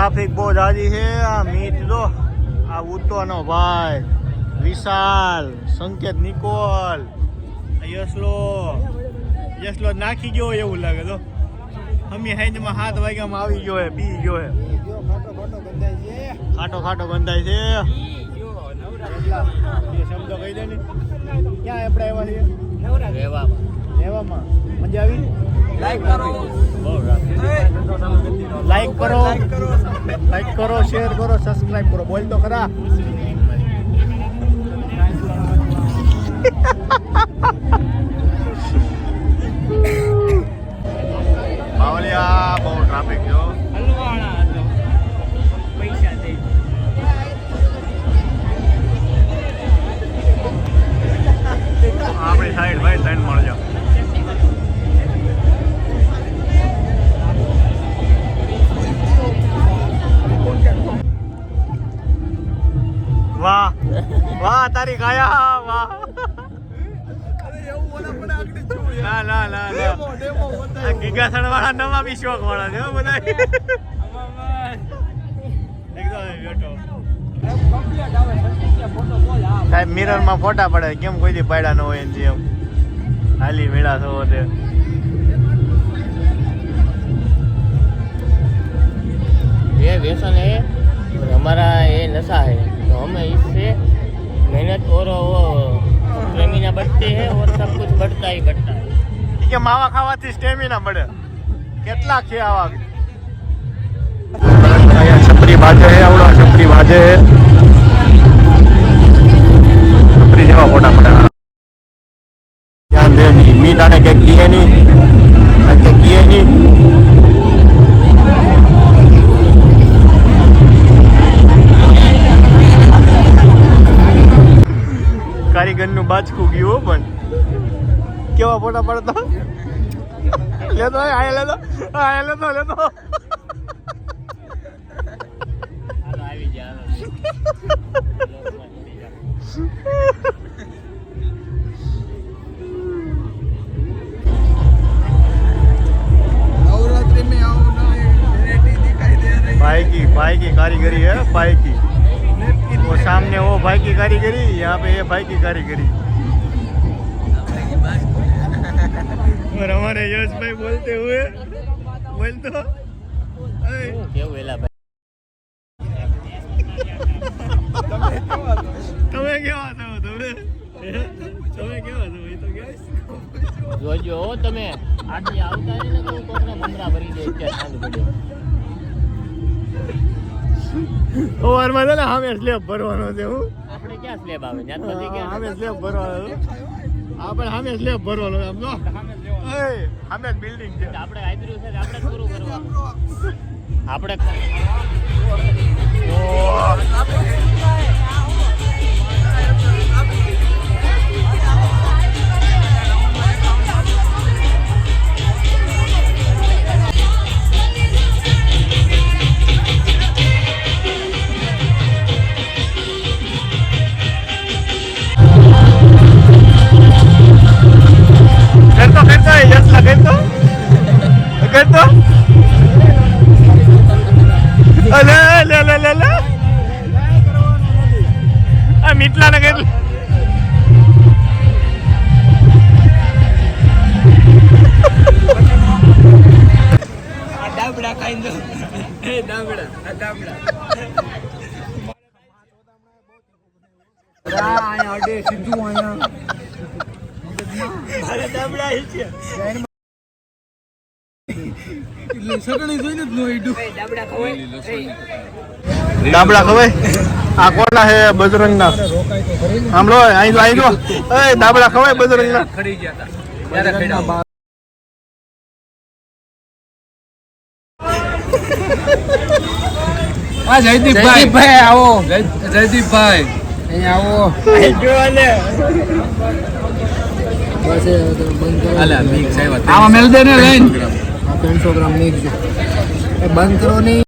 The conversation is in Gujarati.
ટ્રાફિક બહુ જાજી છે. આ મીત જો આ ઉત્તોનો ભાઈ વિશાલ, સંકેત, નિકોલ, યશલો નાખી ગયો એવું લાગે તો અમે હાઈજમાં 7 વાગ્યામાં આવી ગયો હે, પી ગયો હે, ખાટો બંધાય છે. શબ્દો કહી દે ને ક્યાં આપણે આવ્યા છીએ? રેવામાં. મજા આવી? લાઈક કરો, શેર કરો, સબસ્ક્રાઇબ કરો. બોલ તો ખરા. બાવલિયા બહુ ટ્રાફિક છે. આપણી સાઈડ ભાઈ સાઈડ મળજો. વાહ તારી ગાયા વાહ. ના ગીગાસણ વાળા નવા બી શોખ વાળા છે બધા. સાહેબ મિરર માં ફોટા પડે કેમ કોઈ દી પાડ્યા ન હોય એમ હાલી મેળા થવો તે. ये व्यसन है हमारा, ये नशा है, तो हमें इससे मेहनत और वो स्टेमिना बढ़ती है और सब कुछ बढ़ता ही बढ़ता है. કે માવા ખાવાથી સ્ટેમિના મળે. કેટલા છે આવા? છપરી બાજે હે, આવડો છપરી બાજે હે. છપરી જેવા ફોટા પડે. ધ્યાન દે ની મીટ આને કે કીએ ની કારીગરનું બાચકું ગયું પણ કેવા ફોટા પડતા. લેતો આવી જાય. नवरात्रि में आओ ना, वेराइटी दिखाई दे रही है. भाई की कारीगरी है, भाई की. वो सामने वो भाई की कारीगरी, यहाँ पे ये भाई की कारीगरी. और हमारे यश भाई बोलते हुए बोल तो કેવું વેલા ભાઈ તમે કેવા છો? એ તો કે જોજો તમે આજે આવતા રહે ને તો કોકને મમરા ભરી દે કે સાંજ પડ્યો. ઓવરમાં છે ને સામે સ્લેબ ભરવાનો છે. હું આપણે ક્યાં સ્લેબ આવે ત્યાં પછી ક્યાં સામે સ્લેબ ભરવાનો. આપણે સામે સ્લેબ ભરવાનો આમ જો સામે બિલ્ડિંગ છે. આપણે આદર્યું છે આપણે પૂરું કરવાનું. આપણે કરતો આ મીટલા ને કેટલું દાબડા ખાઈ દો. દાબડા અહીંયા અડે સીધું અહીંયા દાબડા છે. સગણી જોઈને જ નો ઈડું. દાબડા ખવાય. આ કોના હે? બજરંગના. આમ લો અહીં જો એ દાબડા ખવાય બજરંગના. ખડી ગયા હતા ત્યારે ખેડા. હા જયદીપભાઈ આવો. જયદીપભાઈ અહીંયા આવો. જો આલે આલા મિક્સ આવ્યા. આમાં મેલ દે ને લઈને 300 ગ્રામ મિક્સ બંધ કરો નહીં.